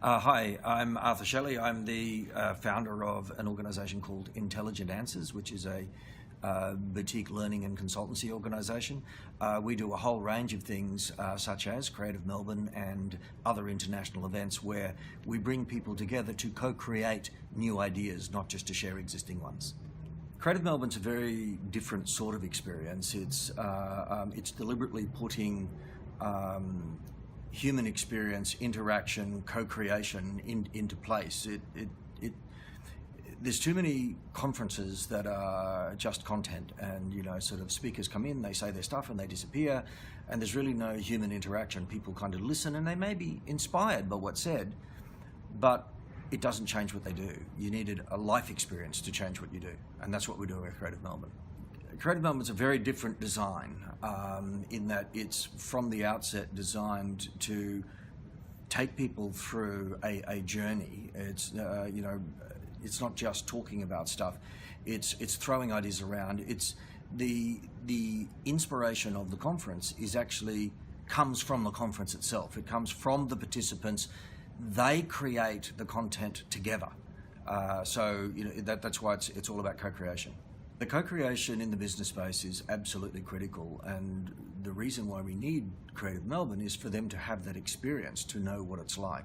Hi, I'm Arthur Shelley. I'm the founder of an organisation called Intelligent Answers, which is a boutique learning and consultancy organisation. We do a whole range of things such as Creative Melbourne and other international events where we bring people together to co-create new ideas, not just to share existing ones. Creative Melbourne's a very different sort of experience. It's deliberately putting human experience, interaction, co-creation into place. There's too many conferences that are just content and, sort of speakers come in, they say their stuff and they disappear, and there's really no human interaction. People kind of listen and they may be inspired by what's said, but it doesn't change what they do. You needed a life experience to change what you do, and that's what we're doing with Creative Melbourne. Creative Melbourne's a very different design in that it's from the outset designed to take people through a journey. It's it's not just talking about stuff. It's throwing ideas around. It's the inspiration of the conference comes from the conference itself. It comes from the participants. They create the content together. So that's why it's all about co-creation. The co-creation in the business space is absolutely critical, and the reason why we need Creative Melbourne is for them to have that experience, to know what it's like.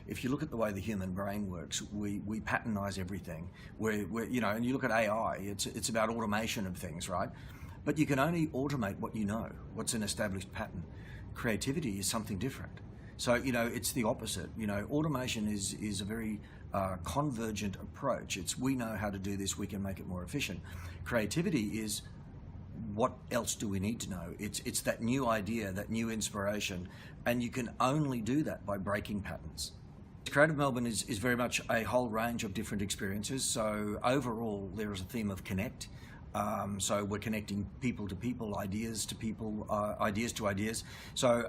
If you look at the way the human brain works, we patternize everything. And you look at AI, it's about automation of things, right? But you can only automate what you know, what's an established pattern. Creativity is something different. So, it's the opposite. Automation is a very convergent approach. We know how to do this, we can make it more efficient. Creativity is, what else do we need to know? It's that new idea, that new inspiration, and you can only do that by breaking patterns. Creative Melbourne is very much a whole range of different experiences. So overall, there is a theme of connect. So we're connecting people to people, ideas to people, ideas to ideas. So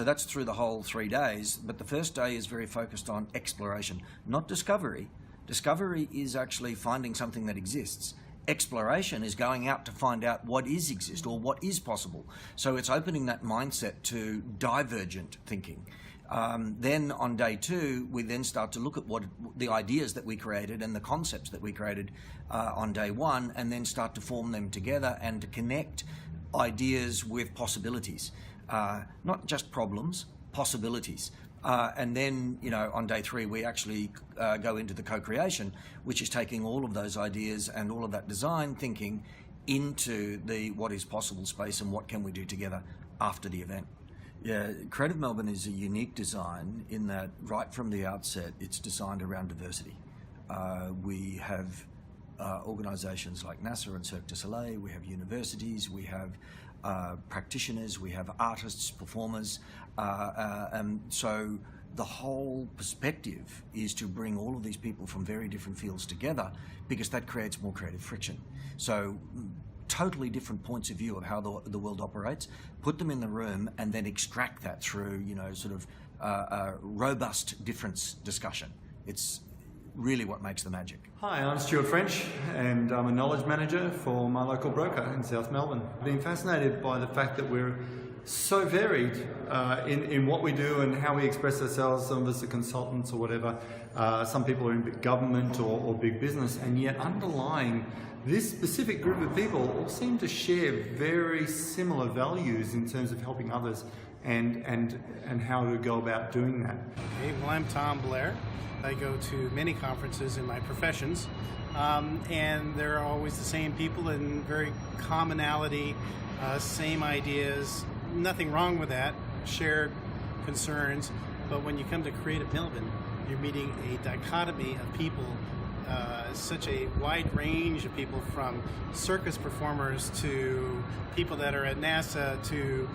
that's through the whole 3 days. But the first day is very focused on exploration, not discovery. Discovery is actually finding something that exists. Exploration is going out to find out what exist or what is possible. So it's opening that mindset to divergent thinking. Then on day 2, we then start to look at what the ideas that we created and the concepts that we created on day 1, and then start to form them together and to connect ideas with possibilities, not just problems, possibilities. And then, on day 3, we actually go into the co-creation, which is taking all of those ideas and all of that design thinking into the what is possible space and what can we do together after the event. Yeah, Creative Melbourne is a unique design in that right from the outset, it's designed around diversity. We have organisations like NASA and Cirque du Soleil, we have universities, we have practitioners, we have artists, performers, and so the whole perspective is to bring all of these people from very different fields together, because that creates more creative friction. So totally different points of view of how the world operates, put them in the room and then extract that through, a robust difference discussion. It's really what makes the magic. Hi, I'm Stuart French and I'm a knowledge manager for my local broker in South Melbourne. I've been fascinated by the fact that we're so varied in what we do and how we express ourselves. Some of us are consultants or whatever. Some people are in big government or big business, and yet underlying this specific group of people all seem to share very similar values in terms of helping others and how to go about doing that. Okay, well, I'm Tom Blair. I go to many conferences in my professions, and they're always the same people and very commonality, same ideas, nothing wrong with that, shared concerns. But when you come to Creative Melbourne, you're meeting a dichotomy of people, such a wide range of people, from circus performers to people that are at NASA to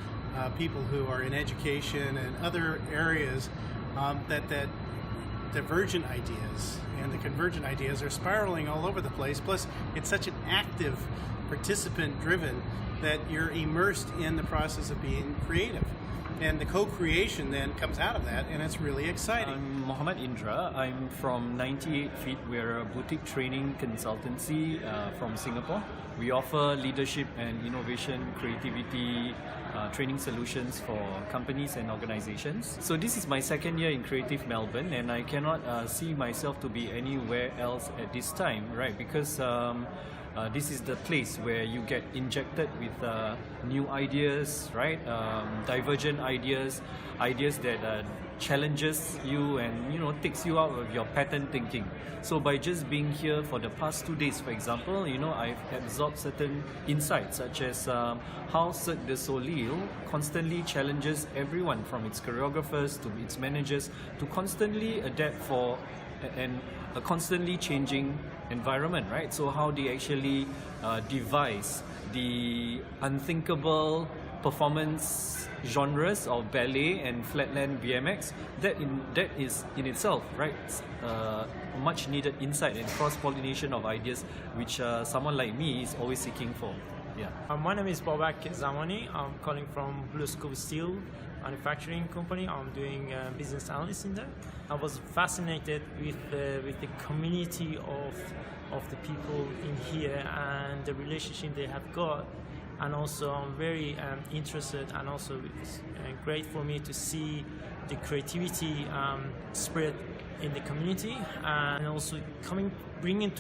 people who are in education and other areas, that divergent ideas and the convergent ideas are spiraling all over the place. Plus, it's such an active, participant-driven that you're immersed in the process of being creative. And the co-creation then comes out of that, and it's really exciting. I'm Mohammed Indra. I'm from 98 Feet. We're a boutique training consultancy from Singapore. We offer leadership and innovation, creativity, training solutions for companies and organizations. So this is my second year in Creative Melbourne, and I cannot see myself to be anywhere else at this time, right? Because this is the place where you get injected with new ideas, right? Divergent ideas that challenges you and takes you out of your pattern thinking. So by just being here for the past 2 days, for example, I've absorbed certain insights, such as how Cirque du Soleil constantly challenges everyone, from its choreographers to its managers, to constantly adapt for a constantly changing environment, right? So how they actually devise the unthinkable performance genres of ballet and flatland BMX, that is in itself, right, much needed insight and cross-pollination of ideas, which someone like me is always seeking for. Yeah. My name is Babak Zamani. I'm calling from Blue Scope Steel manufacturing company. I'm doing business analyst in there. I was fascinated with the community of the people in here and the relationship they have got. And also I'm very interested, and also it's great for me to see the creativity spread in the community, and also bringing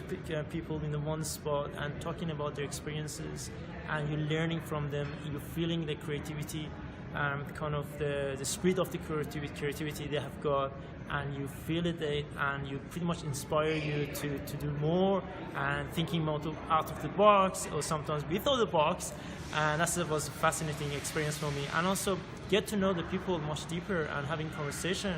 people in the one spot and talking about their experiences, and you're learning from them, you're feeling the creativity, kind of the spirit of the creativity they have got, and you feel it, and you pretty much inspire you to do more and thinking out of the box, or sometimes without the box. And that was a fascinating experience for me, and also get to know the people much deeper and having conversation.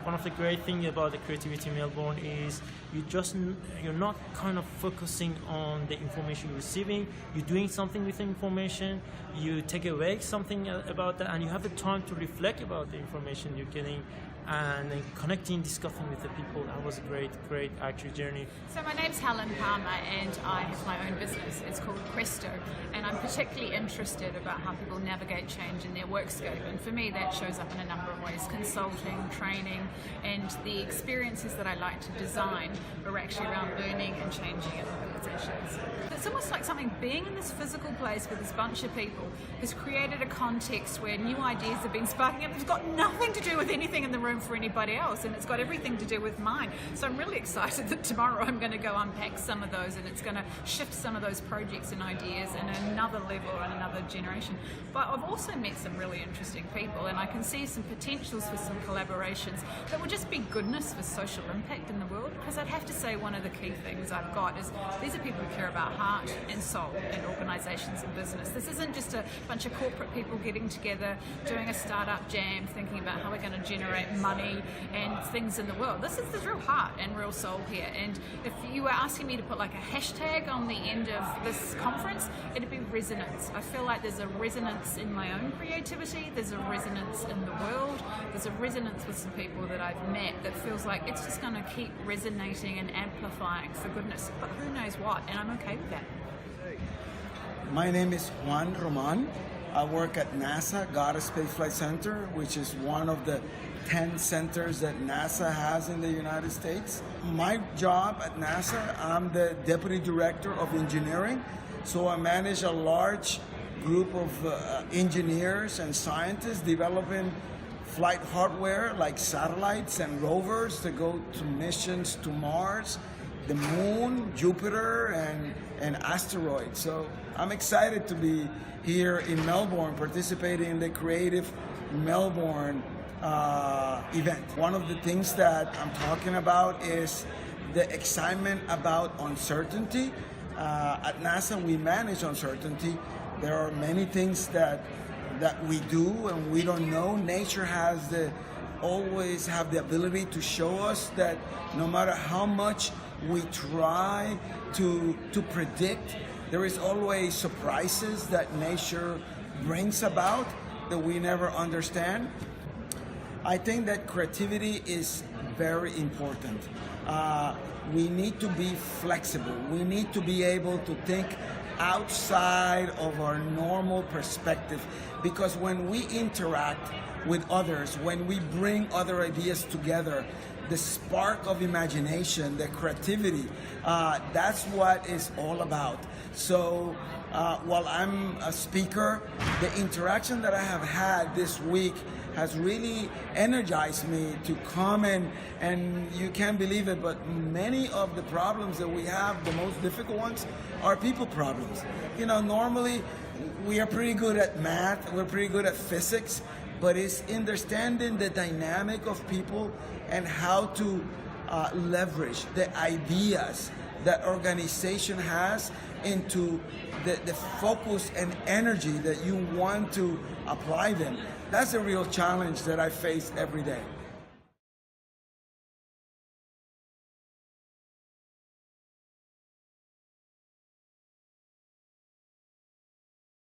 One of the great things about the Creativity Melbourne is you're not kind of focusing on the information you're receiving. You're doing something with the information. You take away something about that, and you have the time to reflect about the information you're getting, and then connecting, discussing with the people. That was a great actual journey. So my name's Helen Palmer, and I have my own business. It's called Presto, and I'm particularly interested about how people navigate change in their work scope. And for me, that shows up in a number of ways: consulting, training, and the experiences that I like to design are actually around learning and changing in organizations. It's almost like something being in this physical place with this bunch of people has created a context where new ideas have been sparking up. It's got nothing to do with anything in the room for anybody else, and it's got everything to do with mine. So I'm really excited that tomorrow I'm going to go unpack some of those, and it's going to shift some of those projects and ideas in another level and another generation. But I've also met some really interesting people, and I can see some potentials for some collaborations that would just be goodness for social impact in the world. Because I'd have to say one of the key things I've got is these are people who care about heart and soul in organisations and business. This isn't just a bunch of corporate people getting together, doing a startup jam, thinking about how we're going to generate money and things in the world. This is the real heart and real soul here. And if you were asking me to put like a hashtag on the end of this conference, it'd be resonance. I feel like there's a resonance in my own creativity, there's a resonance in the world, there's a resonance with some people that I've met that feels like it's just going to keep resonating and amplifying for goodness, but who knows what, and I'm okay with that. My name is Juan Roman. I work at NASA Goddard Space Flight Center, which is one of the 10 centers that NASA has in the United States. My job at NASA, I'm the Deputy Director of Engineering, so I manage a large group of engineers and scientists developing flight hardware like satellites and rovers to go to missions to Mars, the Moon, Jupiter, and asteroids. So I'm excited to be here in Melbourne participating in the Creative Melbourne event. One of the things that I'm talking about is the excitement about uncertainty. At NASA, we manage uncertainty. There are many things that we do and we don't know. Nature always have the ability to show us that no matter how much we try to predict, there is always surprises that nature brings about that we never understand. I think that creativity is very important. We need to be flexible. We need to be able to think outside of our normal perspective, because when we interact with others, when we bring other ideas together, the spark of imagination, the creativity, that's what it's all about. So while I'm a speaker, the interaction that I have had this week has really energized me to come in, and you can't believe it, but many of the problems that we have, the most difficult ones, are people problems. You know, normally we are pretty good at math, we're pretty good at physics, but it's understanding the dynamic of people and how to leverage the ideas that organization has into the focus and energy that you want to apply them. That's a real challenge that I face every day.